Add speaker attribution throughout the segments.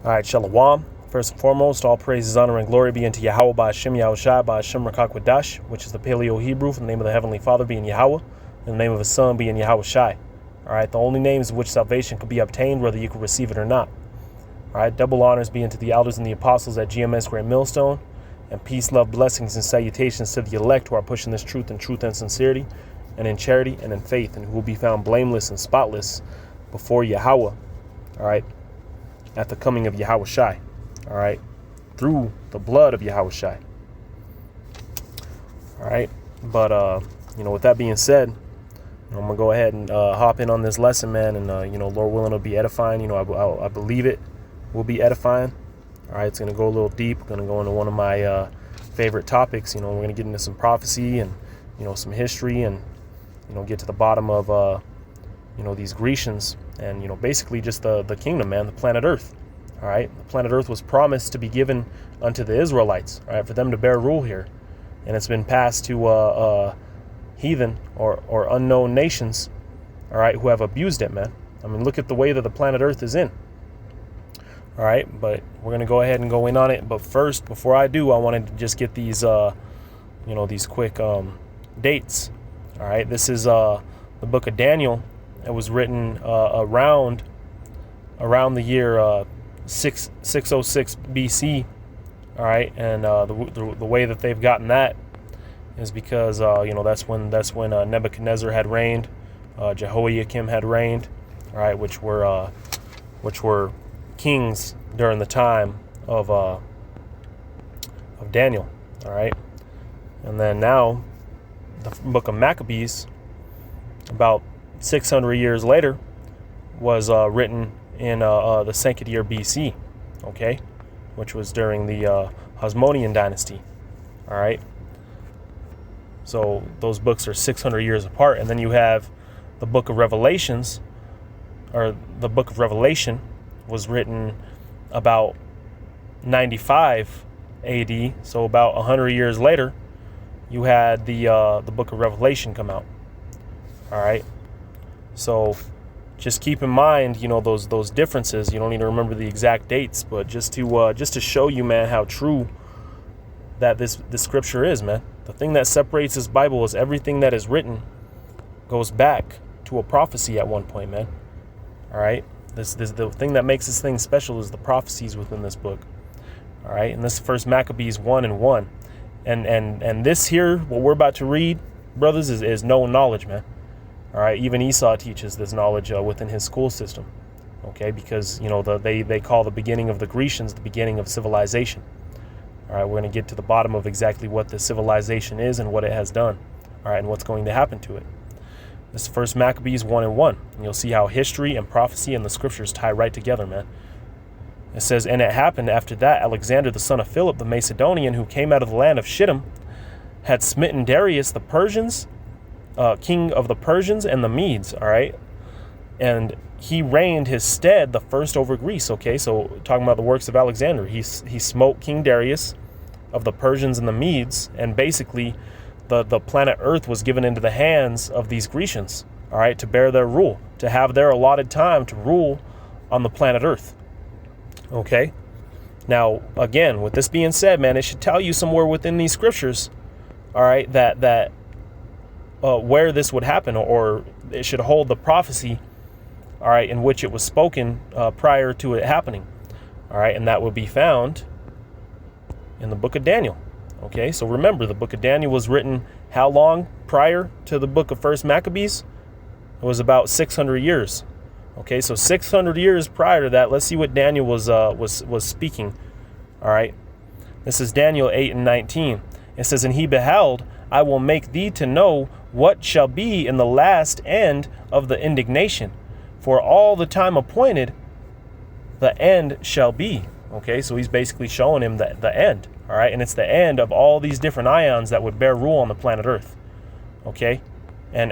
Speaker 1: All right, Shalom. First and foremost, all praises, honor, and glory be unto Yahweh by Hashem Yahushai by Hashem Rakakwadash, which is the Paleo Hebrew, from the name of the Heavenly Father being Yahweh, and the name of His Son being Yahweh Shai. All right, the only names in which salvation could be obtained, whether you could receive it or not. All right, double honors be unto the elders and the apostles at GMS Grand Millstone, and peace, love, blessings, and salutations to the elect who are pushing this truth in truth and sincerity, and in charity and in faith, and who will be found blameless and spotless before Yahweh. All right, at the coming of Yahweh Shai. All right, through the blood of Yahweh Shai. All right, but with that being said, I'm gonna go ahead and hop in on this lesson, man, and Lord willing, it'll be edifying. I believe it will be edifying. All right, it's gonna go a little deep. We're gonna go into one of my favorite topics. We're gonna get into some prophecy and some history, and get to the bottom of these Grecians, and basically just the kingdom, man, the planet Earth. All right, the planet Earth was promised to be given unto the Israelites, all right, for them to bear rule here, and it's been passed to heathen or unknown nations, all right, who have abused it, man. I mean, look at the way that the planet Earth is in. All right, but we're gonna go ahead and go in on it. But first, before I do, I wanted to just get these these quick dates. All right, this is the book of Daniel. It was written around the year 606 BC. All right, and the way that they've gotten that is because that's when Nebuchadnezzar had reigned, Jehoiakim had reigned, all right, which were kings during the time of Daniel. All right, and then now the book of Maccabees, about 600 years later, was written in the second year BC, okay, which was during the Hasmonean dynasty. All right, so those books are 600 years apart. And then you have the book of Revelations, or the book of Revelation was written about 95 AD, so about 100 years later you had the book of Revelation come out. All right, so just keep in mind, those differences. You don't need to remember the exact dates, but just to show you, man, how true that this scripture is, man. The thing that separates this Bible is everything that is written goes back to a prophecy at one point, man. All right, the thing that makes this thing special is the prophecies within this book. All right, and this First Maccabees 1:1, and this here, what we're about to read, brothers, is known knowledge, man. All right, even Esau teaches this knowledge within his school system, okay, because they call the beginning of the Grecians the beginning of civilization. All right, we're going to get to the bottom of exactly what the civilization is and what it has done, all right, and what's going to happen to it. This is First Maccabees 1:1, and you'll see how history and prophecy and the scriptures tie right together, man. It says, "And it happened after that Alexander the son of Philip the Macedonian, who came out of the land of Shittim, had smitten Darius the Persians, king of the Persians and the Medes," all right, and he reigned his stead the first over Greece. Okay, so talking about the works of Alexander, he smote King Darius of the Persians and the Medes, and basically the planet Earth was given into the hands of these Grecians, all right, to bear their rule, to have their allotted time to rule on the planet Earth. Okay, now again, with this being said, man, it should tell you somewhere within these scriptures, all right, that where this would happen, or it should hold the prophecy, all right, in which it was spoken prior to it happening, all right, and that would be found in the book of Daniel. Okay, so remember, the book of Daniel was written how long prior to the book of First Maccabees? It was about 600 years. Okay, so 600 years prior to that, let's see what Daniel was speaking. All right, this is Daniel 8:19. It says, "And he beheld, I will make thee to know what shall be in the last end of the indignation. For all the time appointed, the end shall be." Okay, so he's basically showing him the end. All right, and it's the end of all these different ions that would bear rule on the planet Earth. Okay, and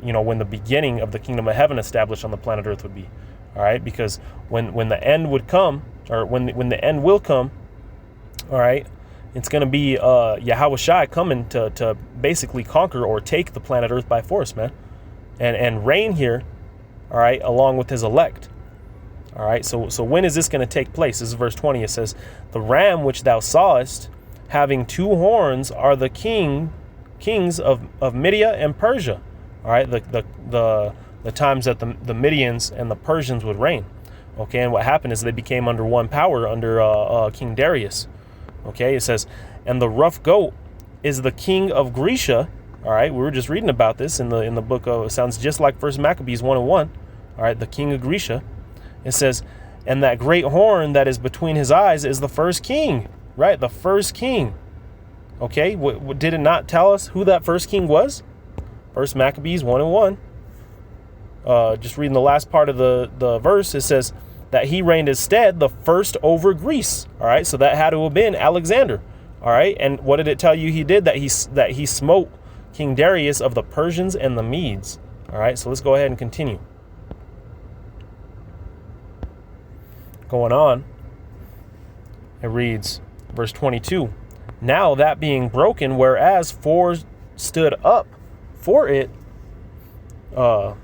Speaker 1: when the beginning of the kingdom of heaven established on the planet Earth would be. All right, because when the end would come, or when the end will come, all right, it's going to be Yahweh Shai coming to basically conquer or take the planet Earth by force, man, and reign here, all right, along with his elect. All right, so when is this going to take place? This is verse 20. It says, the ram which thou sawest, having two horns, are the kings of Media and Persia. All right, the times that the Medians and the Persians would reign. Okay, and what happened is they became under one power under King Darius. Okay, it says, and the rough goat is the king of Grecia. All right, we were just reading about this in the book of, it sounds just like First Maccabees 1:1. All right, the king of Grecia. It says, and that great horn that is between his eyes is the first king. Right, the first king. Okay, did it not tell us who that first king was? First Maccabees 1:1. Just reading the last part of the verse, it says that he reigned instead the first over Greece. All right, so that had to have been Alexander. All right, and what did it tell you he did? That he smote King Darius of the Persians and the Medes. All right, so let's go ahead and continue. Going on, it reads, verse 22. Now that being broken, whereas four stood up for it, Salakia,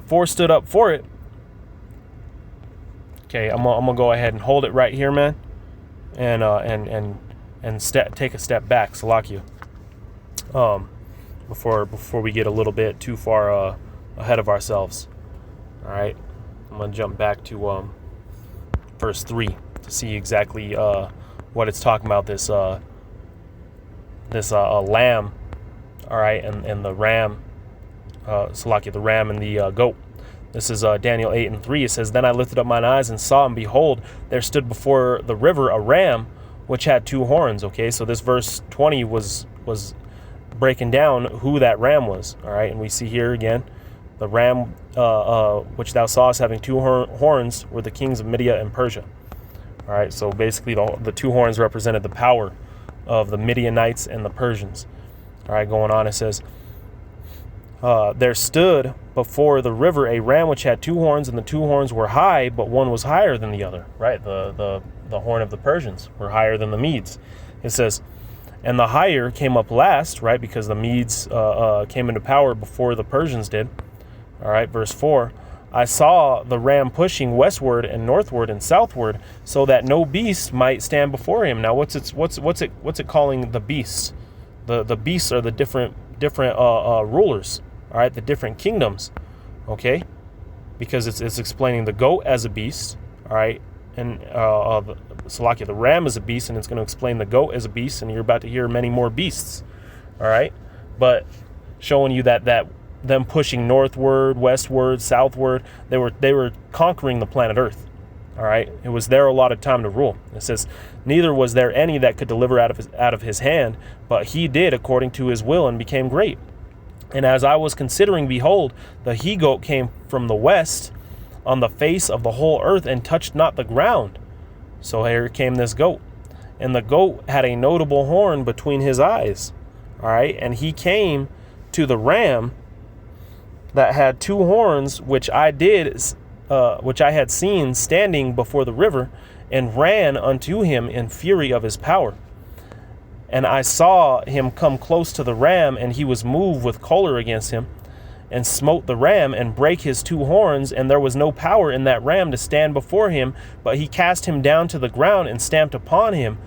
Speaker 1: four stood up for it. Okay, I'm gonna go ahead and hold it right here, man, and take a step back, Salakia. Before we get a little bit too far ahead of ourselves. All right, I'm gonna jump back to verse 3 to see exactly what it's talking about. This lamb, all right, and the ram, Salakia, the ram and the goat. This is Daniel 8:3. It says, then I lifted up mine eyes and saw, and behold, there stood before the river a ram which had two horns. Okay, so this verse 20 was breaking down who that ram was. All right, and we see here again, the ram which thou sawest having two horns were the kings of Media and Persia. All right, so basically the two horns represented the power of the Midianites and the Persians. All right, going on, it says, there stood before the river a ram which had two horns, and the two horns were high, but one was higher than the other. Right, the horn of the Persians were higher than the Medes. It says, and the higher came up last, right, because the Medes came into power before the Persians did. All right, verse 4. I saw the ram pushing westward and northward and southward, so that no beast might stand before him. Now, what's it calling the beasts? The beasts are the different rulers. All right, the different kingdoms. Okay, because it's explaining the goat as a beast. All right, and Salakia, the ram is a beast, and it's going to explain the goat as a beast, and you're about to hear many more beasts. All right, but showing you that them pushing northward, westward, southward, they were conquering the planet Earth. All right, it was their allotted time to rule. It says, neither was there any that could deliver out of his hand, but he did according to his will and became great. And as I was considering, behold, the he-goat came from the west on the face of the whole earth and touched not the ground. So here came this goat. And the goat had a notable horn between his eyes. All right, and he came to the ram that had two horns, which I had seen standing before the river, and ran unto him in fury of his power. And I saw him come close to the ram, and he was moved with choler against him, and smote the ram, and brake his two horns, and there was no power in that ram to stand before him, but he cast him down to the ground and stamped upon him,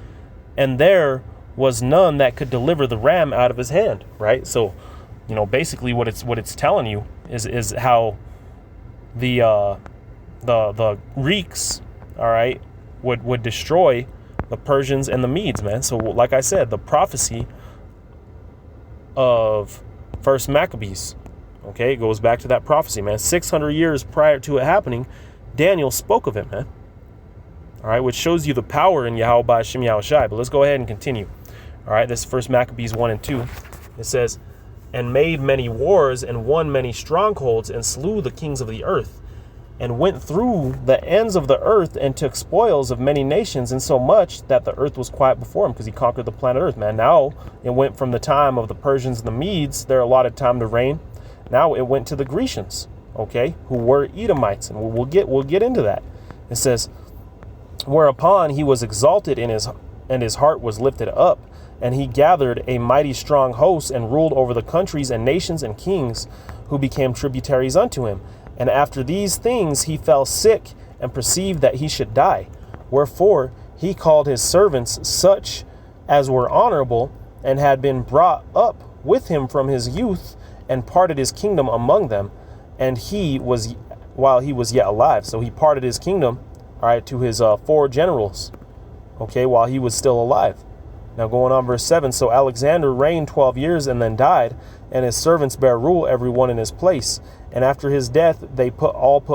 Speaker 1: and there was none that could deliver the ram out of his hand. Right? So, basically what it's telling you is how the Greeks, all right, would destroy the Persians and the Medes, man. So like I said, the prophecy of First Maccabees, okay, it goes back to that prophecy, man. 600 years prior to it happening, Daniel spoke of it, man. All right, which shows you the power in Yahweh B'Shem Yahushai. But let's go ahead and continue. All right, this is First Maccabees 1:2. It says, and made many wars and won many strongholds and slew the kings of the earth, and went through the ends of the earth and took spoils of many nations, insomuch that the earth was quiet before him, because he conquered the planet Earth, man. Now it went from the time of the Persians and the Medes, their allotted time to reign. Now it went to the Grecians, okay, who were Edomites, and we'll get into that. It says, whereupon he was exalted and his heart was lifted up, and he gathered a mighty strong host and ruled over the countries and nations and kings who became tributaries unto him. And after these things he fell sick, and perceived that he should die. Wherefore he called his servants, such as were honorable, and had been brought up with him from his youth, and parted his kingdom among them. And he was, while he was yet alive. So he parted his kingdom, all right, to his 4 generals, okay, while he was still alive. Now going on verse 7, so Alexander reigned 12 years and then died, and his servants bare rule, every one in his place. And after his death they put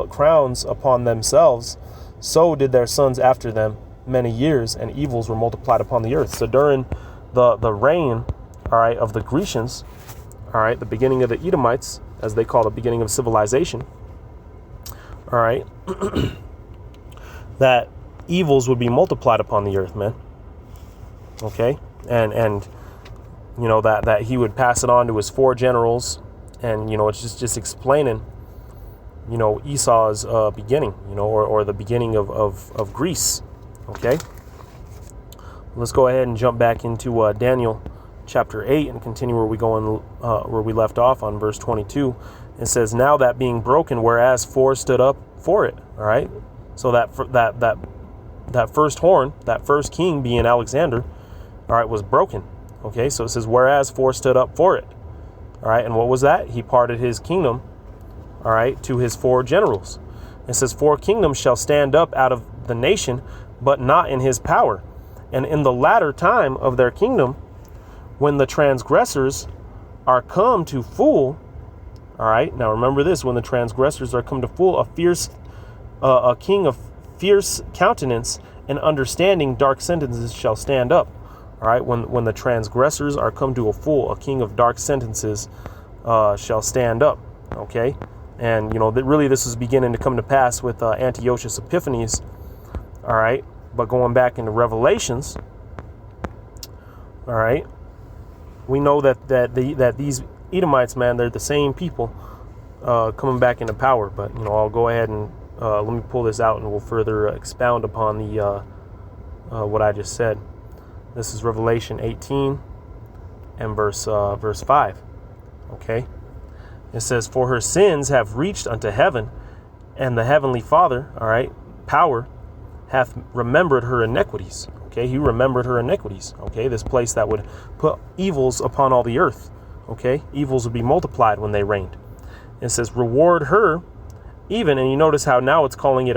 Speaker 1: crowns upon themselves. So did their sons after them many years, and evils were multiplied upon the earth. So during the reign, all right, of the Grecians, all right, the beginning of the Edomites, as they call the beginning of civilization, all right, that evils would be multiplied upon the earth, man. Okay, and you know that he would pass it on to his 4 generals, and you know it's just explaining, you know, Esau's beginning, you know, or the beginning of Greece. Okay, let's go ahead and jump back into Daniel chapter 8 and continue where we left off on verse 22. It says, now that being broken, whereas 4 stood up for it. All right, so that first horn, that first king being Alexander, all right, was broken. Okay, so it says, whereas 4 stood up for it. All right, and what was that? He parted his kingdom, all right, to his 4 generals. It says, 4 kingdoms shall stand up out of the nation, but not in his power. And in the latter time of their kingdom, when the transgressors are come to full, all right, now remember this, when the transgressors are come to full, a king of fierce countenance and understanding dark sentences shall stand up. All right, when the transgressors are come to a full, a king of dark sentences shall stand up. Okay, and you know that really this is beginning to come to pass with Antiochus Epiphanes. All right, but going back into Revelations, all right, we know that these Edomites, man, they're the same people coming back into power. But you know, I'll go ahead and let me pull this out, and we'll further expound upon the what I just said. This is Revelation 18 and verse 5. Okay, it says, for her sins have reached unto heaven, and the heavenly Father, all right, power, hath remembered her iniquities. Okay, he remembered her iniquities. Okay, this place that would put evils upon all the earth. Okay, evils would be multiplied when they reigned. It says, reward her even, and you notice how now it's calling it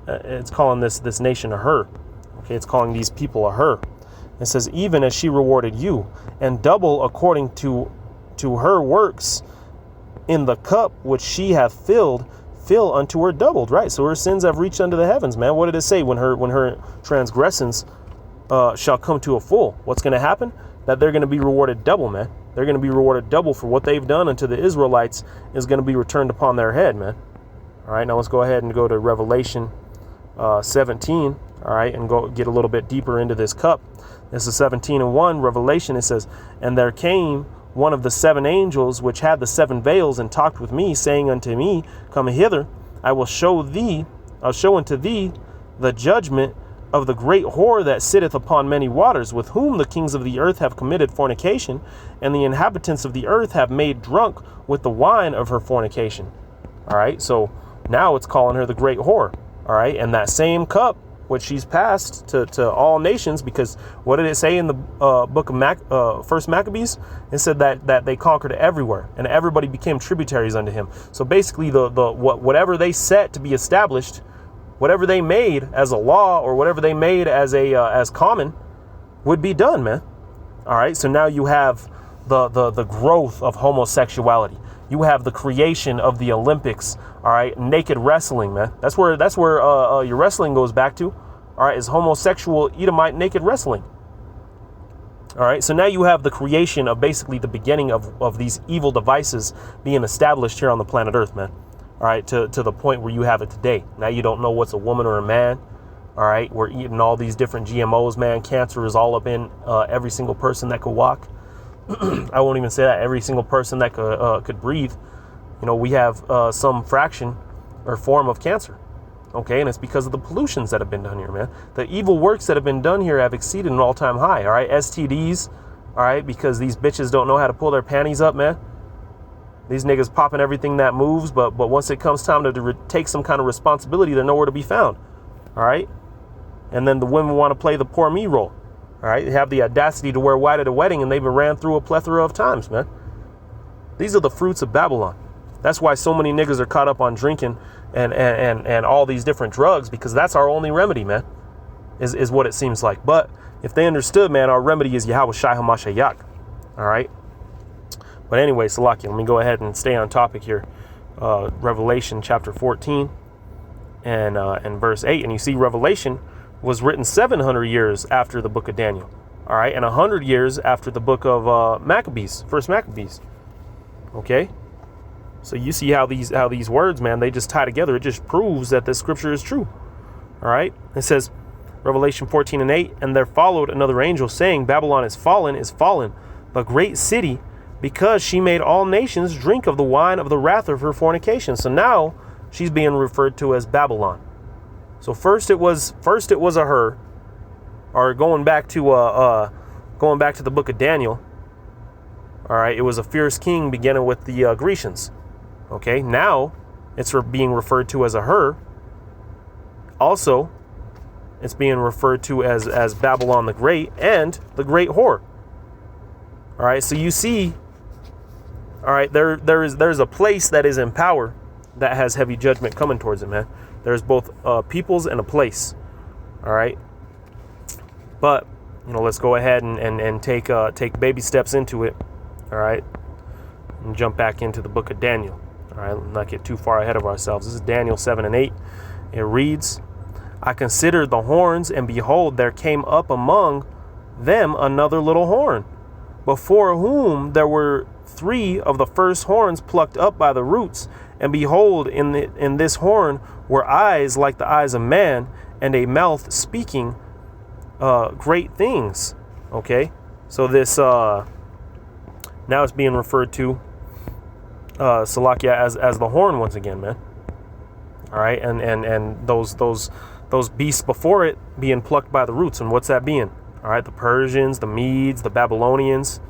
Speaker 1: it's calling this nation a her. Okay, it's calling these people a her. It says, even as she rewarded you, and double according to her works in the cup which she hath filled, fill unto her doubled. Right, so her sins have reached unto the heavens, man. What did it say when her transgressions shall come to a full? What's going to happen? That they're going to be rewarded double, man. They're going to be rewarded double for what they've done unto the Israelites is going to be returned upon their head, man. All right, now let's go ahead and go to Revelation 17, all right, and go get a little bit deeper into this cup. This is 17:1, Revelation. It says, and there came one of the 7 angels which had the 7 veils, and talked with me, saying unto me, come hither, I'll show unto thee the judgment of the great whore that sitteth upon many waters, with whom the kings of the earth have committed fornication, and the inhabitants of the earth have made drunk with the wine of her fornication. All right, so now it's calling her the great whore. All right, and that same cup which she's passed to all nations, because what did it say in the book of First Maccabees? It said that they conquered everywhere, and everybody became tributaries unto him. So basically, whatever they set to be established, whatever they made as a law, or whatever they made as common, would be done, man. All right, so now you have the growth of homosexuality. You have the creation of the Olympics. All right, naked wrestling, man. That's where your wrestling goes back to. All right, is homosexual Edomite naked wrestling. All right, so now you have the creation of basically the beginning of these evil devices being established here on the planet Earth, man. All right, to the point where you have it today. Now you don't know what's a woman or a man. All right, we're eating all these different GMOs, man. Cancer is all up in every single person that could walk. I won't even say that. Every single person that could breathe. You know, we have some fraction or form of cancer. Okay, and it's because of the pollutions that have been done here, man. The evil works that have been done here have exceeded an all-time high. All right, STDs. All right, because these bitches don't know how to pull their panties up, man. These niggas popping everything that moves, but once it comes time to take some kind of responsibility, they're nowhere to be found. All right. And then the women want to play the poor me role. All right. They have the audacity to wear white at a wedding, and they've been ran through a plethora of times, man. These are the fruits of Babylon. That's why so many niggas are caught up on drinking and all these different drugs, because that's our only remedy, man, is what it seems like. But if they understood, man, our remedy is Yahweh Shai HaMashiach. All right. But anyway, Salaki, let me go ahead and stay on topic here. Revelation chapter 14 and verse 8. And you see, Revelation was written 700 years after the book of Daniel. All right. And 100 years after the book of Maccabees, first Maccabees. Okay. So you see how these words, man, they just tie together. It just proves that the scripture is true. All right. It says, Revelation 14 and 8, and there followed another angel saying, Babylon is fallen, the great city, because she made all nations drink of the wine of the wrath of her fornication. So now she's being referred to as Babylon. So first it was a her, or going back to the book of Daniel. All right, it was a fierce king beginning with the Grecians. Okay, now it's being referred to as a her. Also, it's being referred to as Babylon the Great and the Great Whore. All right, so you see, all right, there's a place that is in power that has heavy judgment coming towards it, man. There's both peoples and a place. All right, but let's go ahead and take baby steps into it. All right, and jump back into the book of Daniel. All right, let's not get too far ahead of ourselves. This is Daniel 7 and 8. It reads, I considered the horns, and behold, there came up among them another little horn, before whom there were 3 of the first horns plucked up by the roots. And behold, in this horn were eyes like the eyes of man, and a mouth speaking great things. Okay, so this now it's being referred to Salakia as the horn once again, man. All right, and those beasts before it being plucked by the roots. And what's that being? All right, the Persians, the Medes, the Babylonians.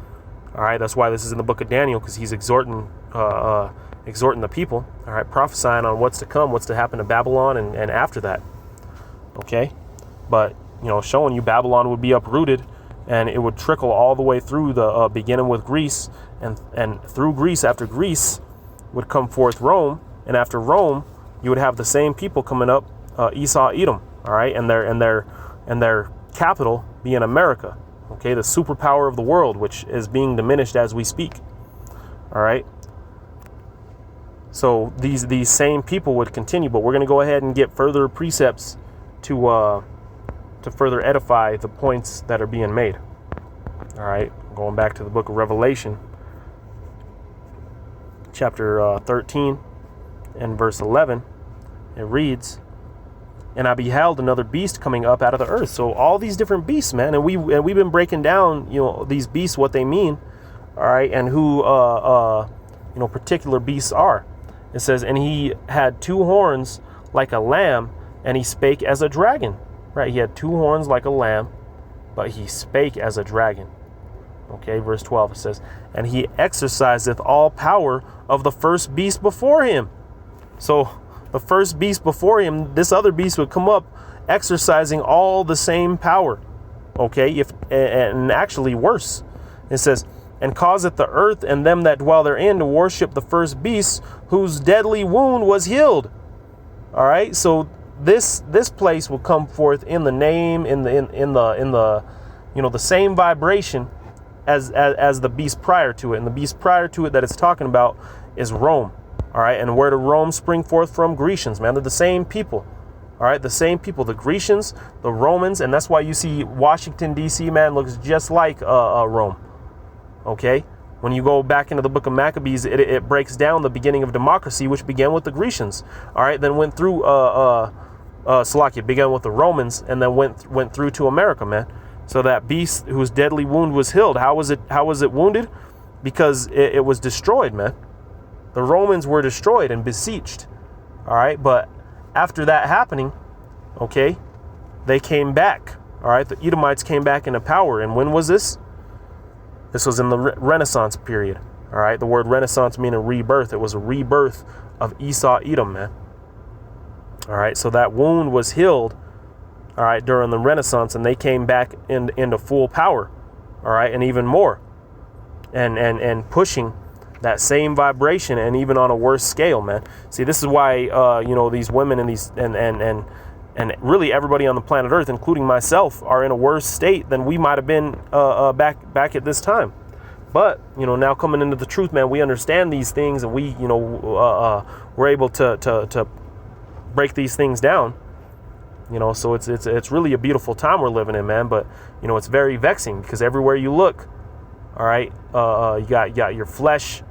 Speaker 1: All right, that's why this is in the book of Daniel, because he's exhorting the people. All right, prophesying on what's to come, what's to happen to Babylon and after that. Okay, but showing you Babylon would be uprooted, and it would trickle all the way through the beginning with Greece, and through Greece, after Greece would come forth Rome, and after Rome you would have the same people coming up, Esau, Edom. All right, and their capital being America. Okay, the superpower of the world, which is being diminished as we speak. All right. So these same people would continue, but we're going to go ahead and get further precepts to further edify the points that are being made. All right, going back to the book of Revelation, chapter 13 and verse 11, it reads, and I beheld another beast coming up out of the earth. So all these different beasts, man, and we've been breaking down, these beasts, what they mean, all right, and who particular beasts are. It says, and he had 2 horns like a lamb, and he spake as a dragon. Right, he had 2 horns like a lamb, but he spake as a dragon. Okay, verse 12, it says, and he exerciseth all power of the first beast before him. So the first beast before him, this other beast would come up exercising all the same power. Okay, and actually worse. It says, and causeth the earth and them that dwell therein to worship the first beast, whose deadly wound was healed. All right, so this place will come forth in the name, in the the same vibration as the beast prior to it. And the beast prior to it that it's talking about is Rome. All right, and where did Rome spring forth from? Grecians, man. They're the same people. All right, the same people, the Grecians, the Romans, and that's why you see Washington, D.C., man, looks just like Rome. Okay, when you go back into the book of Maccabees, it breaks down the beginning of democracy, which began with the Grecians. All right, then went through Salakia, began with the Romans, and then went through to America, man. So that beast whose deadly wound was healed, how was it wounded? Because it was destroyed, man. The Romans were destroyed and besieged. All right, but after that happening, okay, they came back. All right, the Edomites came back into power. And when was this? This was in the Renaissance period. All right. The word Renaissance meaning rebirth. It was a rebirth of Esau, Edom, man. All right. So that wound was healed, all right, during the Renaissance, and they came back into full power. All right. And even more, and pushing that same vibration, and even on a worse scale, man. See, this is why, these women and these and really everybody on the planet Earth, including myself, are in a worse state than we might have been back at this time. But, now coming into the truth, man, we understand these things, and we, we're able to break these things down. So it's really a beautiful time we're living in, man. But, it's very vexing, because everywhere you look, all right, you got your flesh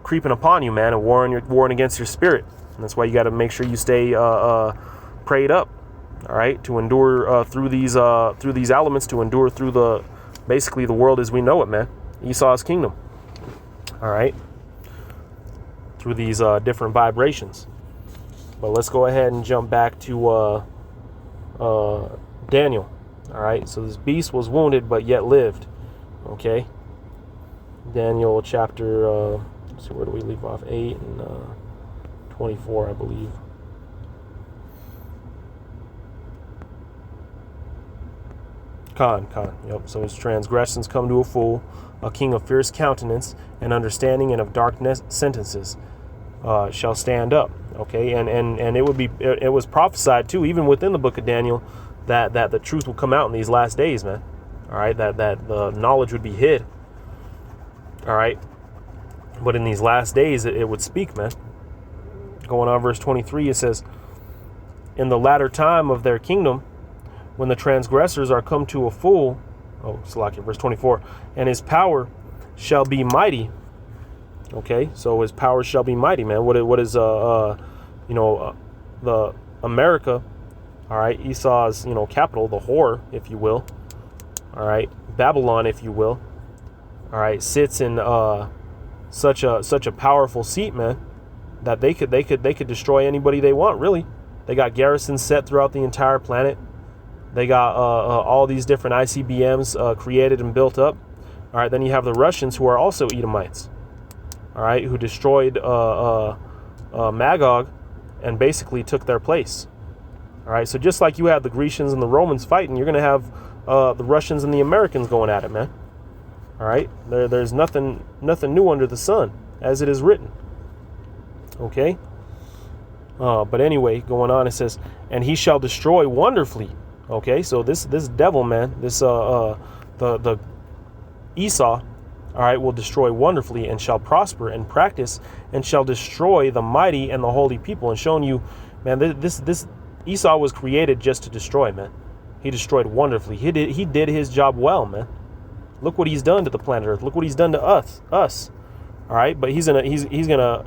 Speaker 1: creeping upon you, man, and warring against your spirit. And that's why you got to make sure you stay prayed up, all right, to endure through these elements, to endure through basically the world as we know it, man. Esau's kingdom, all right, through these different vibrations. But let's go ahead and jump back to Daniel. All right, so this beast was wounded but yet lived. Okay, Daniel chapter, let's see, where do we leave off? 8 and 24, I believe. Khan, yep. So his transgressions come to a fool, a king of fierce countenance and understanding and of dark sentences shall stand up. Okay, and it was prophesied too, even within the book of Daniel, that the truth will come out in these last days, man. All right, that the knowledge would be hid. All right, but in these last days it would speak, man. Going on, verse 23, it says, in the latter time of their kingdom, when the transgressors are come to a full, verse 24, and his power shall be mighty. Okay, so his power shall be mighty, man. What is the America, all right, Esau's capital, the whore, if you will, all right, Babylon, if you will, all right, sits in such a powerful seat, man, that they could destroy anybody they want, really. They got garrisons set throughout the entire planet. They got all these different ICBMs created and built up. All right, then you have the Russians, who are also Edomites, all right, who destroyed Magog and basically took their place. All right, so just like you had the Grecians and the Romans fighting, you're going to have the Russians and the Americans going at it, man. All right, there's nothing new under the sun, as it is written. Okay, but anyway, going on, it says, and he shall destroy wonderfully. Okay, so this devil, man, this the Esau, all right, will destroy wonderfully, and shall prosper and practice, and shall destroy the mighty and the holy people. And showing you, man, this Esau was created just to destroy, man. He destroyed wonderfully. He did his job well, man. Look what he's done to the planet Earth. Look what he's done to us. All right, but he's gonna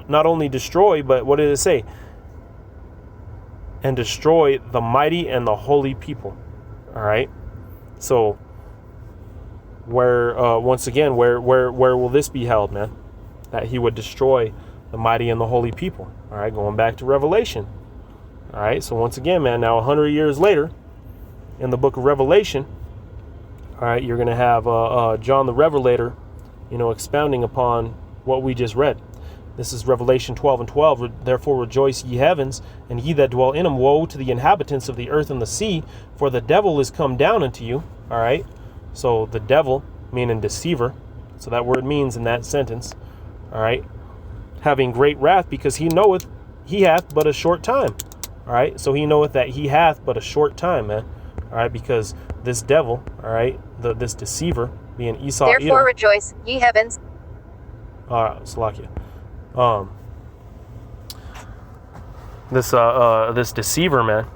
Speaker 1: not only destroy, but what did it say? And destroy the mighty and the holy people. All right, so where once again, where will this be held, man? That he would destroy the mighty and the holy people. All right, going back to Revelation. All right, so once again, man, now 100 years later, in the book of Revelation, all right, you're going to have John the Revelator, expounding upon what we just read. This is Revelation 12 and 12. Therefore rejoice, ye heavens, and ye that dwell in them. Woe to the inhabitants of the earth and the sea, for the devil is come down unto you. All right, so the devil, meaning deceiver. So that word means in that sentence, all right, having great wrath, because he knoweth he hath but a short time. All right, so he knoweth that he hath but a short time, man. All right, because this devil, all right, this deceiver, being Esau.
Speaker 2: Therefore rejoice, ye heavens.
Speaker 1: Salakia. This deceiver, man,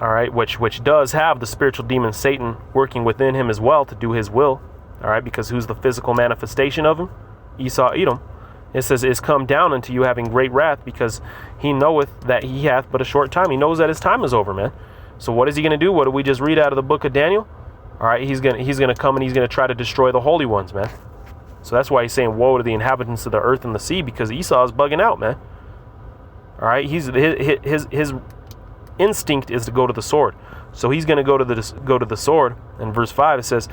Speaker 1: all right, which does have the spiritual demon Satan working within him as well to do his will, all right, because who's the physical manifestation of him? Esau, Edom. It says, is come down unto you having great wrath, because he knoweth that he hath but a short time. He knows that his time is over, man. So what is he going to do? What do we just read out of the book of Daniel? All right, he's gonna come and he's going to try to destroy the holy ones, man. So that's why he's saying, woe to the inhabitants of the earth and the sea, because Esau is bugging out, man. All right, his instinct is to go to the sword. So he's going to go to the sword. In verse 5 it says,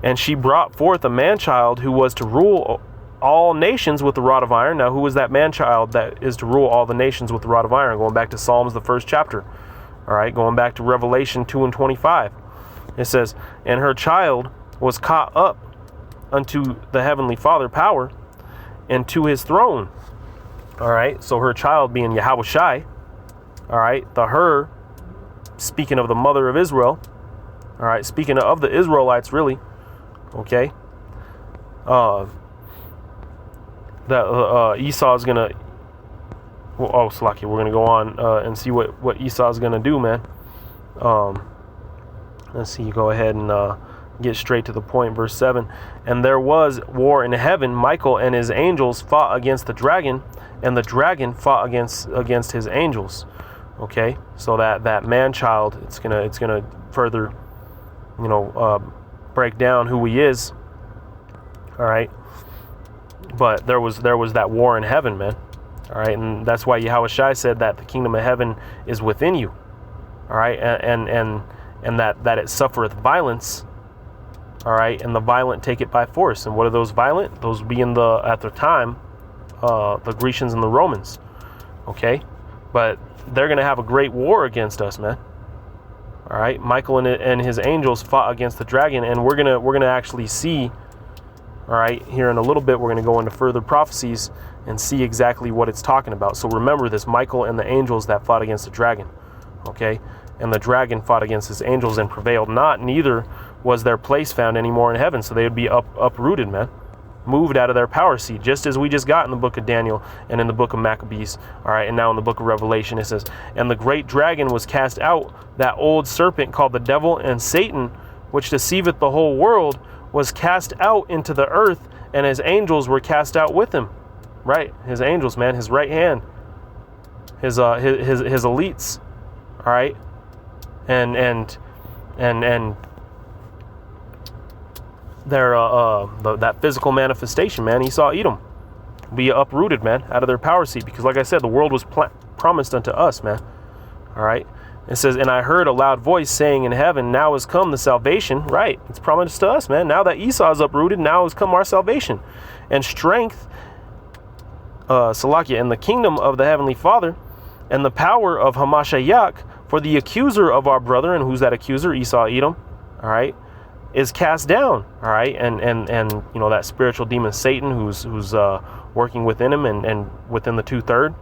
Speaker 1: And she brought forth a man-child who was to rule all nations with the rod of iron. Now, who was that man-child that is to rule all the nations with the rod of iron? Going back to Psalms, the 1st chapter. All right, going back to Revelation 2:25. It says, and her child was caught up unto the heavenly Father power and to his throne. All right, so her child being Yahushai. All right, the her, speaking of the mother of Israel. All right, speaking of the Israelites, really. Okay. That Esau is gonna. Well, oh, Slaki, we're gonna go on and see what Esau is gonna do, man. Let's see. Go ahead and get straight to the point. Verse 7. And there was war in heaven. Michael and his angels fought against the dragon, and the dragon fought against his angels. Okay, so that man child, it's gonna further, break down who he is. All right, but there was that war in heaven, man. All right, and that's why Yahushua said that the kingdom of heaven is within you. All right, and that it suffereth violence. All right, and the violent take it by force. And what are those violent? Those being at the time, the Grecians and the Romans. Okay, but they're gonna have a great war against us, man. All right, Michael and his angels fought against the dragon, and we're gonna actually see. All right, here in a little bit, we're going to go into further prophecies and see exactly what it's talking about. So remember this, Michael and the angels that fought against the dragon. Okay, and the dragon fought against his angels and prevailed not, neither was their place found anymore in heaven. So they would be uprooted, man, moved out of their power seat, just as we just got in the book of Daniel and in the book of Maccabees. All right, and now in the book of Revelation, it says, and the great dragon was cast out, that old serpent called the devil and Satan, which deceiveth the whole world, was cast out into the earth, and his angels were cast out with him. Right, his angels, man, his right hand, his elites. All right, and their that physical manifestation, man, Esau, Edom, be uprooted, man, out of their power seat, because like I said, the world was promised unto us, man. All right. It says, and I heard a loud voice saying in heaven, now is come the salvation. Right. It's promised to us, man. Now that Esau is uprooted, now has come our salvation and strength, Salakia, and the kingdom of the heavenly Father and the power of Hamashiach, for the accuser of our brother, and who's that accuser? Esau, Edom. All right. Is cast down. All right. And that spiritual demon Satan who's working within him and within the 2/3.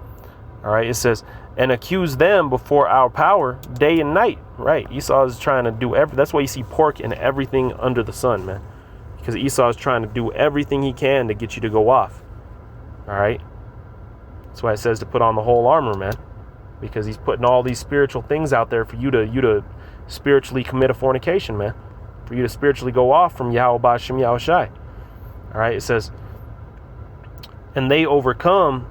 Speaker 1: All right. It says, and accuse them before our power day and night. Right, Esau is trying to do that's why you see pork in everything under the sun, man, because Esau is trying to do everything he can to get you to go off. All right, that's why it says to put on the whole armor, man, because he's putting all these spiritual things out there for you to spiritually commit a fornication, man, for you to spiritually go off from Yahweh B'Shem Yahushai. All right, it says, and they overcame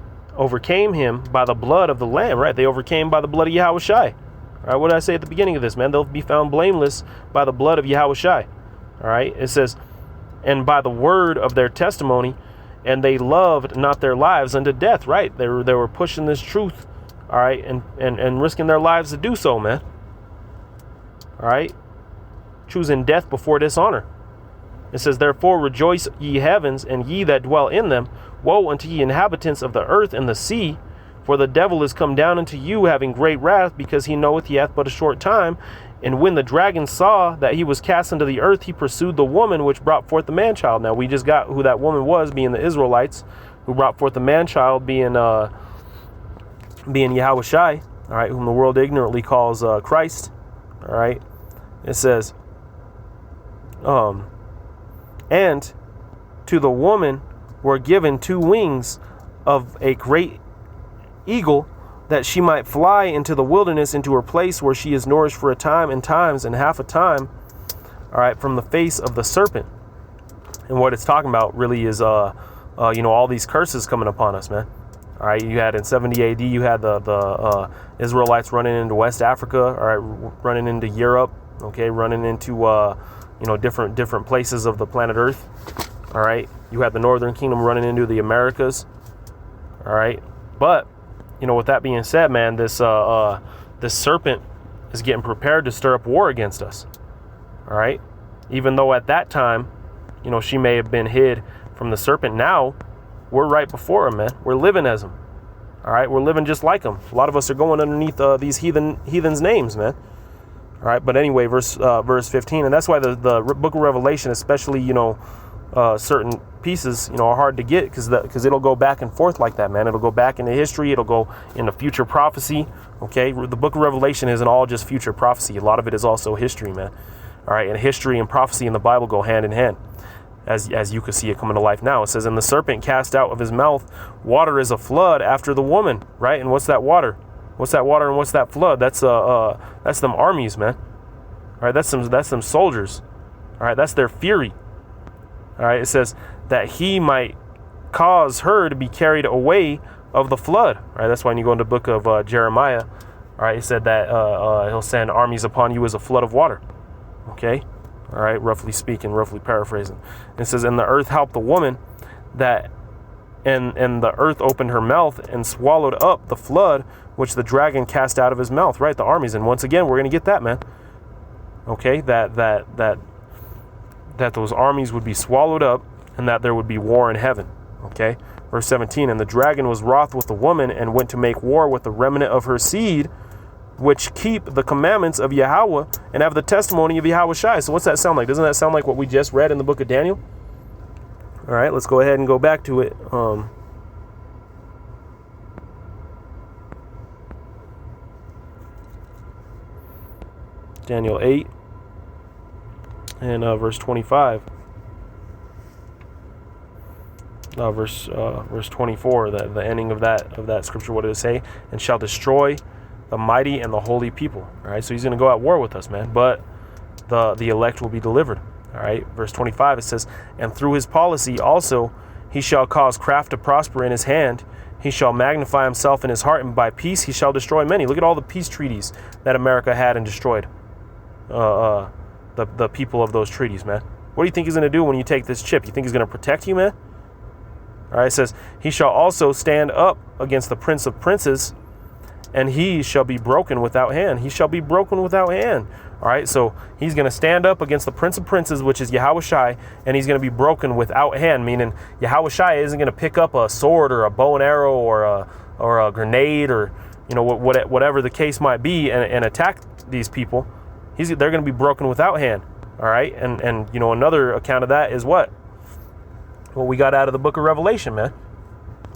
Speaker 1: him by the blood of the Lamb. Right, they overcame by the blood of Yahushai. All right, what did I say at the beginning of this, man? They'll be found blameless by the blood of Yahushai. All right, it says, and by the word of their testimony, and they loved not their lives unto death. Right, they were pushing this truth. All right, and risking their lives to do so, man. All right, choosing death before dishonor. It says, therefore rejoice ye heavens, and ye that dwell in them. Woe unto ye inhabitants of the earth and the sea, for the devil is come down unto you, having great wrath, because he knoweth he hath but a short time. And when the dragon saw that he was cast into the earth, he pursued the woman which brought forth the man-child. Now we just got who that woman was, being the Israelites, who brought forth the man-child, being Yahushai, all right, whom the world ignorantly calls Christ. All right, it says, and to the woman were given 2 wings of a great eagle, that she might fly into the wilderness, into her place where she is nourished for a time and times and half a time, all right, from the face of the serpent. And what it's talking about really is, all these curses coming upon us, man. All right, you had in 70 AD, you had the Israelites running into West Africa, all right, running into Europe, okay, running into, different places of the planet Earth. All right, you had the Northern Kingdom running into the Americas. All right, but with that being said, man, this serpent is getting prepared to stir up war against us. All right, even though at that time she may have been hid from the serpent. Now we're right before him, man. We're living as him. All right, we're living just like him. A lot of us are going underneath these heathens' names, man. All right, but anyway, verse 15, and that's why the book of Revelation, especially certain pieces, are hard to get because it'll go back and forth like that, man. It'll go back into history. It'll go into future prophecy. Okay, the book of Revelation isn't all just future prophecy. A lot of it is also history, man. All right, and history and prophecy in the Bible go hand in hand, as you can see it coming to life now. It says, "And the serpent cast out of his mouth water as a flood after the woman." Right, and what's that water? What's that water and what's that flood? That's them armies, man. All right, that's some soldiers. All right, that's their fury. All right, it says that he might cause her to be carried away of the flood. All right, that's why when you go into the book of Jeremiah, all right, it said that he'll send armies upon you as a flood of water. Okay, all right, roughly speaking, roughly paraphrasing. It says, "And the earth helped the woman that, and the earth opened her mouth and swallowed up the flood which the dragon cast out of his mouth." Right, the armies. And once again, we're gonna get that, man. Okay, that those armies would be swallowed up, and that there would be war in heaven. Okay, verse 17, "And the dragon was wroth with the woman, and went to make war with the remnant of her seed, which keep the commandments of Yahweh and have the testimony of Yahweh Shai." So what's that sound like? Doesn't that sound like what we just read in the book of Daniel? All right, let's go ahead and go back to it. Daniel 8 and verse 25. Verse 24, the ending of that scripture, what did it say? "And shall destroy the mighty and the holy people." All right, so he's going to go at war with us, man, but the elect will be delivered. All right, verse 25, it says, "And through his policy also he shall cause craft to prosper in his hand. He shall magnify himself in his heart, and by peace he shall destroy many." Look at all the peace treaties that America had and destroyed the people of those treaties, man. What do you think he's going to do when you take this chip? You think he's going to protect you, man? All right, it says, "He shall also stand up against the prince of princes, and he shall be broken without hand." He shall be broken without hand. All right, so he's going to stand up against the prince of princes, which is Yahweh Shai, and he's going to be broken without hand, meaning Yahweh Shai isn't going to pick up a sword or a bow and arrow or a grenade or whatever the case might be and attack these people. They're going to be broken without hand. All right, and another account of that is what we got out of the book of Revelation, man.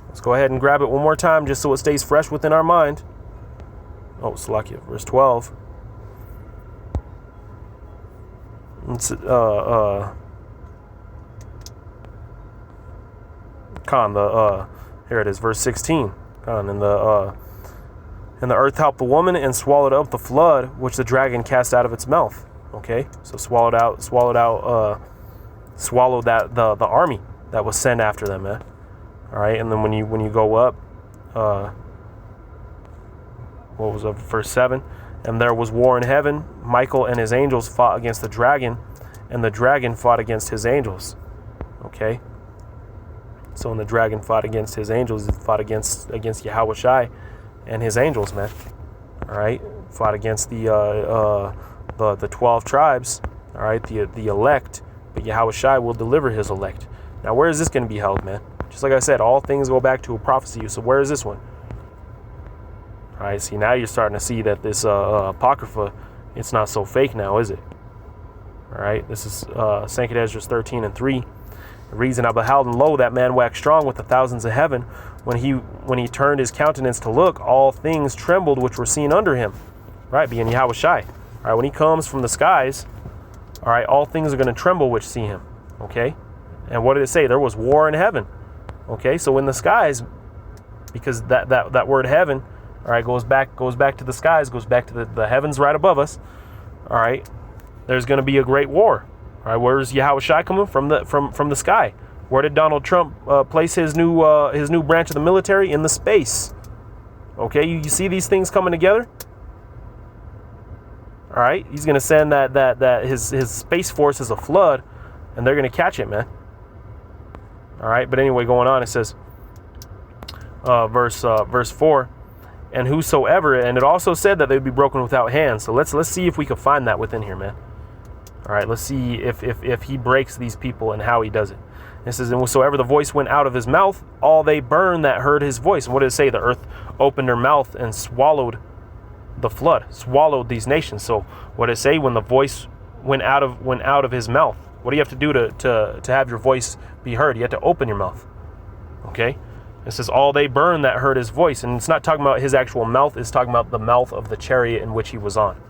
Speaker 1: Let's go ahead and grab it one more time just so it stays fresh within our mind. Oh, Salakia, verse 12. It's, here it is, verse 16. And the earth helped the woman and swallowed up the flood which the dragon cast out of its mouth. Okay, so swallowed that the army that was sent after them, man. All right, and then when you go up, what was up, verse 7? "And there was war in heaven. Michael and his angels fought against the dragon, and the dragon fought against his angels." Okay, so when the dragon fought against his angels, it fought against Yahweh Shai and his angels, man. All right, fought against the 12 tribes. All right, the elect, but Yahweh Shai will deliver his elect. Now, where is this going to be held, man? Just like I said, all things go back to a prophecy. So where is this one? All right, see, now you're starting to see that this Apocrypha, it's not so fake now, is it? All right, this is 2 Ezra 13 and 3. It reads, "And I beheld, and lo, that man waxed strong with the thousands of heaven. When he turned his countenance to look, all things trembled which were seen under him." Right, being Yahweh Shai. All right, when he comes from the skies, all right, all things are going to tremble which see him. Okay, and what did it say? There was war in heaven. Okay, so in the skies, because that word heaven, all right, goes back to the skies, goes back to the heavens right above us. All right, there's going to be a great war. All right, where's Yahweh Shai coming from the sky? Where did Donald Trump place his new branch of the military? In the space. Okay, you see these things coming together. All right, he's going to send that his space force as a flood, and they're going to catch it, man. All right, but anyway, going on, it says, verse 4. "And whosoever," and it also said that they'd be broken without hands. So let's see if we can find that within here, man. All right, let's see if he breaks these people and how he does it. It says, and whatsoever the voice went out of his mouth, all they burned that heard his voice. And what did it say? The earth opened her mouth and swallowed the flood, swallowed these nations. So what did it say? When the voice went out of his mouth, what do you have to do to have your voice be heard? You have to open your mouth. Okay? It says, all they burned that heard his voice. And it's not talking about his actual mouth. It's talking about the mouth of the chariot in which he was on.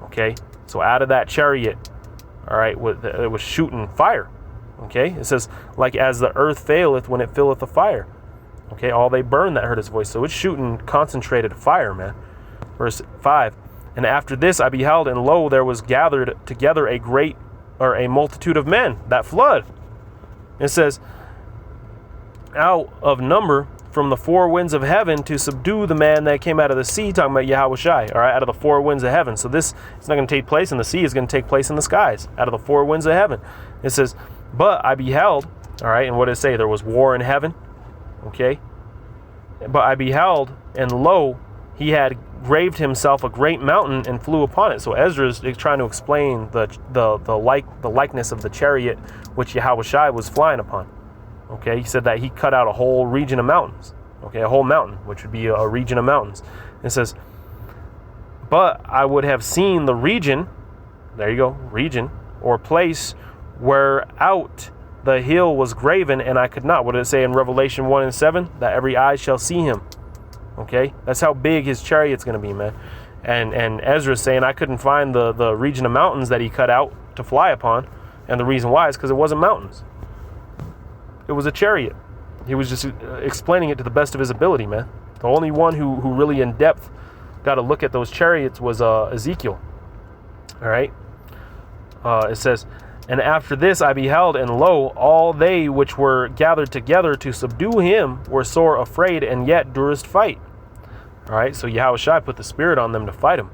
Speaker 1: Okay? So out of that chariot, all right, it was shooting fire. Okay? It says, like as the earth faileth when it filleth the fire. Okay? All they burned that heard his voice. So it's shooting concentrated fire, man. Verse 5. And after this I beheld, and lo, there was gathered together a multitude of men, that flood. It says, out of number from the four winds of heaven to subdue the man that came out of the sea, talking about Yahushai, all right, out of the four winds of heaven. So this is not going to take place in the sea, it's going to take place in the skies, out of the four winds of heaven. It says, but I beheld, all right, and what did it say? There was war in heaven, okay? But I beheld, and lo, he had graved himself a great mountain and flew upon it. So Ezra is trying to explain the likeness of the chariot which Yahushai was flying upon. Okay, he said that he cut out a whole region of mountains. Okay, a whole mountain, which would be a region of mountains. It says, but I would have seen the region, there you go, region, or place where out the hill was graven, and I could not. What did it say in Revelation 1:7? That every eye shall see him. Okay, that's how big his chariot's going to be, man. And Ezra's saying I couldn't find the region of mountains that he cut out to fly upon, and the reason why is because it wasn't mountains. It was a chariot. He was just explaining it to the best of his ability, man. The only one who really in depth got to look at those chariots was Ezekiel. All right. It says, and after this I beheld, and lo, all they which were gathered together to subdue him were sore afraid, and yet durst fight. All right, so Yahushua put the spirit on them to fight him.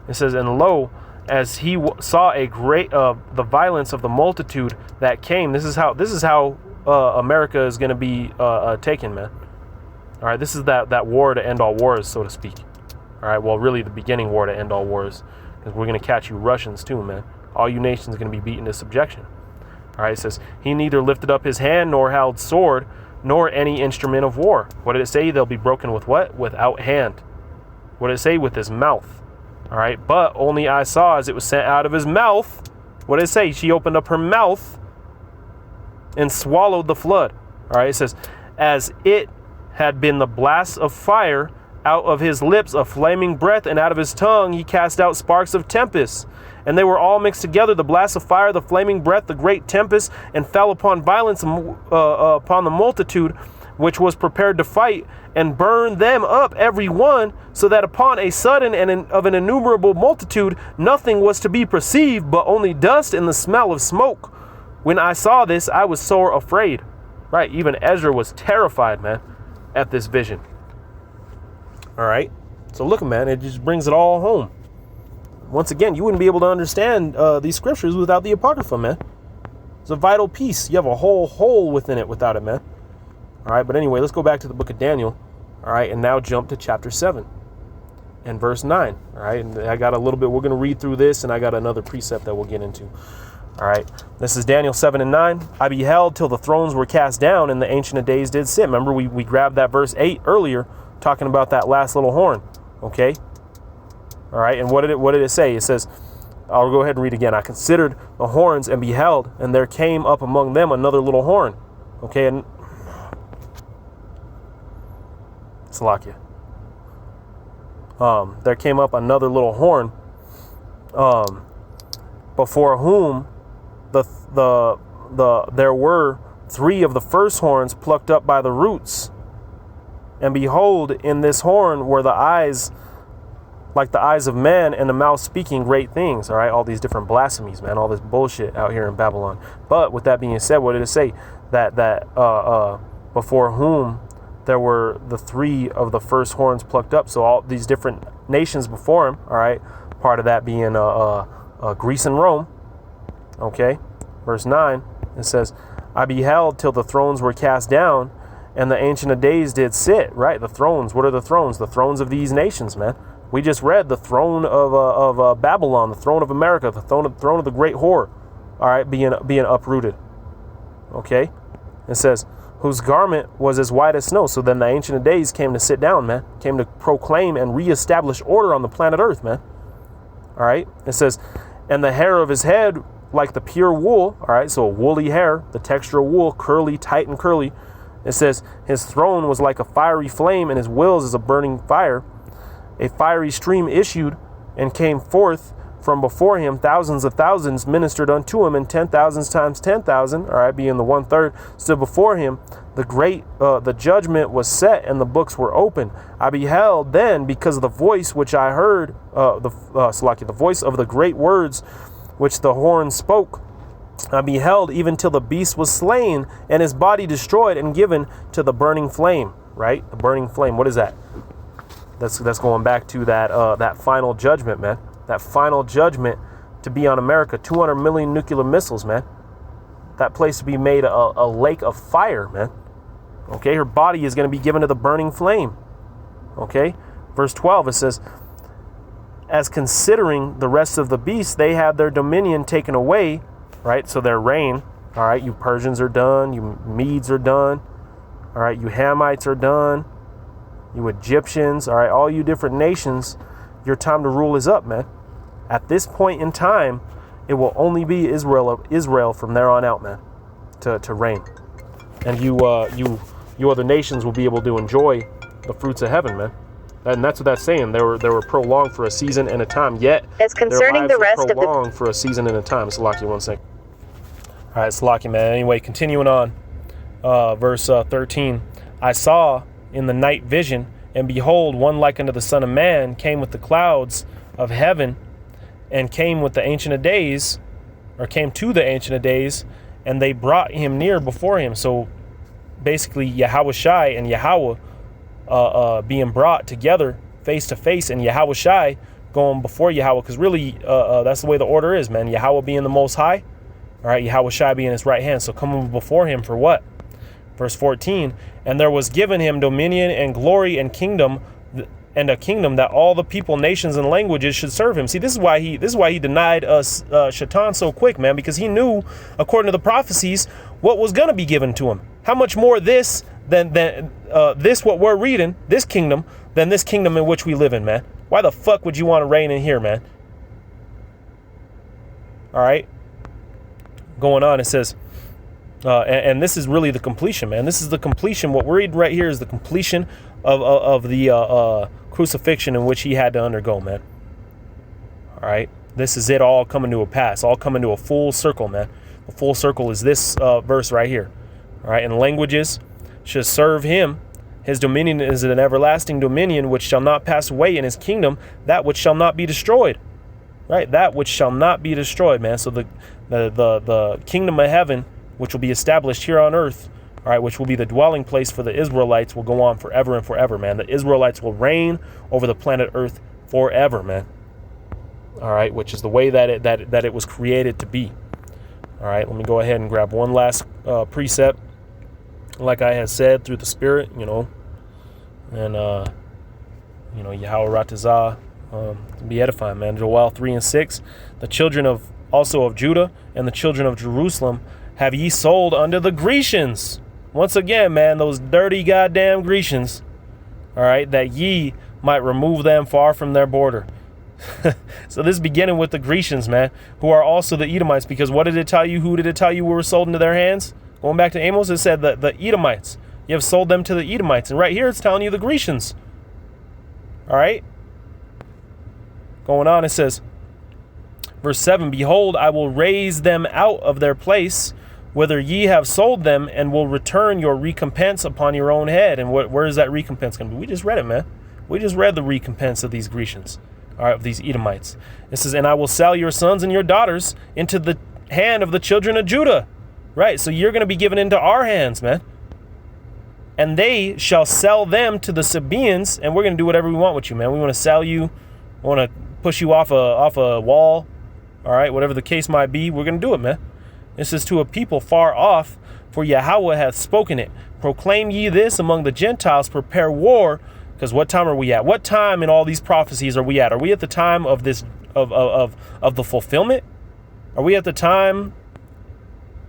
Speaker 1: It says, and lo, as he saw a great the violence of the multitude that came. This is how America is going to be taken, man. All right, this is that war to end all wars, so to speak. All right, well, really the beginning war to end all wars, because we're going to catch you Russians too, man. All you nations are going to be beaten to subjection. All right, it says, he neither lifted up his hand nor held sword, nor any instrument of war. What did it say? They'll be broken with what? Without hand. What did it say? With his mouth. All right, but only I saw as it was sent out of his mouth. What did it say? She opened up her mouth and swallowed the flood. All right, it says, as it had been the blast of fire, out of his lips a flaming breath, and out of his tongue he cast out sparks of tempest. And they were all mixed together, the blast of fire, the flaming breath, the great tempest, and fell upon violence upon the multitude which was prepared to fight, and burned them up every one, so that upon a sudden and of an innumerable multitude nothing was to be perceived, but only dust and the smell of smoke. When I saw this, I was sore afraid. Right, even Ezra was terrified, man, at this vision. All right, so look, man, it just brings it all home. Once again, you wouldn't be able to understand these scriptures without the Apocrypha, man. It's a vital piece. You have a whole hole within it without it, man. All right, but anyway, let's go back to the book of Daniel. All right, and now jump to chapter 7 and verse 9. All right, and I got a little bit, we're going to read through this, and I got another precept that we'll get into. All right, this is Daniel 7 and 9. I beheld till the thrones were cast down, and the Ancient of Days did sit. Remember, we grabbed that verse 8 earlier, talking about that last little horn, okay? All right, and what did it say? It says, I'll go ahead and read again. I considered the horns and beheld, and there came up among them another little horn. Okay, and Salakia. There came up another little horn, before whom there were 3 of the first horns plucked up by the roots. And behold, in this horn were the eyes like the eyes of men, and the mouth speaking great things. All right, all these different blasphemies, man, all this bullshit out here in Babylon. But with that being said, what did it say? That before whom there were the 3 of the first horns plucked up. So all these different nations before him. All right, part of that being Greece and Rome. Okay, verse 9, it says, I beheld till the thrones were cast down, and the Ancient of Days did sit. Right, the thrones. What are the thrones? The thrones of these nations, man. We just read the throne of Babylon, the throne of America, the throne of the great whore, all right, being uprooted. Okay, it says, whose garment was as white as snow. So then the Ancient of Days came to sit down, man, came to proclaim and reestablish order on the planet Earth, man. All right, it says, and the hair of his head like the pure wool. All right, so woolly hair, the texture of wool, curly, tight and curly. It says his throne was like a fiery flame, and his wheels as a burning fire. A fiery stream issued and came forth from before him. Thousands of thousands ministered unto him, and 10,000 times 10,000, all right, being the 1/3, stood before him. The judgment was set, and the books were open. I beheld then, because of the voice which I heard, the voice of the great words which the horn spoke. I beheld even till the beast was slain, and his body destroyed and given to the burning flame. Right, the burning flame. What is that? That's going back to that final judgment, man. That final judgment to be on America. 200 million nuclear missiles, man. That place to be made a lake of fire, man. Okay, her body is going to be given to the burning flame. Okay, verse 12, it says, as considering the rest of the beasts, they had their dominion taken away, right? So their reign, all right, you Persians are done, you Medes are done, all right, you Hamites are done, you Egyptians, all right, all you different nations, your time to rule is up, man. At this point in time, it will only be Israel from there on out, man, to reign. And you other nations will be able to enjoy the fruits of heaven, man. And that's what that's saying. They were prolonged for a season and a time. Yet,
Speaker 2: as concerning the rest of the
Speaker 1: prolonged for a season and a time. Salaki, 1 second. All right, Salaki, man. Anyway, continuing on, verse 13. I saw in the night vision, and behold, one like unto the Son of Man came with the clouds of heaven, and came with the Ancient of Days, or came to the Ancient of Days, and they brought him near before him. So basically, Yahweh Shai and Yahweh being brought together face to face, and Yahweh Shai going before Yahweh, because really that's the way the order is, man. Yahweh being the Most High, all right, Yahweh Shai being his right hand. So coming before him for what? Verse 14, and there was given him dominion and glory and kingdom, and a kingdom that all the people, nations, and languages should serve him. See, this is why he denied us Shaitan so quick, man, because he knew, according to the prophecies, what was going to be given to him. How much more this than this what we're reading, this kingdom, than this kingdom in which we live in, man. Why the fuck would you want to reign in here, man? All right. Going on, it says, and this is really the completion, man. This is the completion. What we're reading right here is the completion of the crucifixion in which he had to undergo, man. All right. This is it all coming to a pass, all coming to a full circle, man. The full circle is this verse right here. All right. And languages should serve him. His dominion is an everlasting dominion which shall not pass away, in his kingdom that which shall not be destroyed. Right. That which shall not be destroyed, man. So the kingdom of heaven, which will be established here on earth, all right, which will be the dwelling place for the Israelites, will go on forever and forever, man. The Israelites will reign over the planet Earth forever, man. All right, which is the way that it was created to be. All right, let me go ahead and grab one last precept, like I had said, through the Spirit, and Yahweh Ratazah, to be edifying, man. Joel 3 and 6, the children also of Judah and the children of Jerusalem have ye sold unto the Grecians. Once again, man, those dirty goddamn Grecians, all right, that ye might remove them far from their border. So this is beginning with the Grecians, man, who are also the Edomites, because what did it tell you? Who did it tell you were sold into their hands? Going back to Amos, it said that the Edomites. You have sold them to the Edomites. And right here, it's telling you the Grecians. All right. Going on, it says, verse 7, behold, I will raise them out of their place, whither ye have sold them, and will return your recompense upon your own head. And where is that recompense going to be? We just read it, man. We just read the recompense of these Grecians, all right, of these Edomites. It says, and I will sell your sons and your daughters into the hand of the children of Judah. Right, so you're going to be given into our hands, man. And they shall sell them to the Sabaeans, and we're going to do whatever we want with you, man. We want to sell you. We want to push you off a wall. All right, whatever the case might be, we're going to do it, man. This is to a people far off, for Yahweh hath spoken it. Proclaim ye this among the Gentiles, prepare war Because what time are we at? What time in all these prophecies are we at? Are we at the time of this of the fulfillment? Are we at the time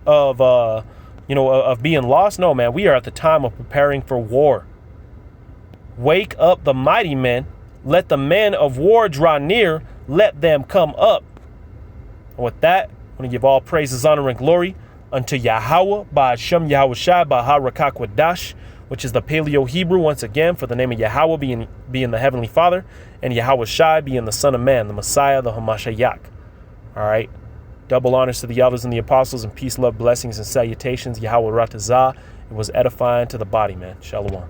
Speaker 1: of of being lost? No, man. We are at the time of preparing for war. Wake up the mighty men. Let the men of war draw near. Let them come up. And with that, I want to give all praises, honor, and glory unto Yahweh, Ba'ashem Yahweh Shai, Ba'ha-Rakak-Wadash, which is the Paleo Hebrew, once again, for the name of Yahweh being the Heavenly Father, and Yahweh Shai being the Son of Man, the Messiah, the Hamashiach. All right. Double honors to the elders and the apostles, and peace, love, blessings, and salutations. Yahweh Ratazah. It was edifying to the body, man. Shalom.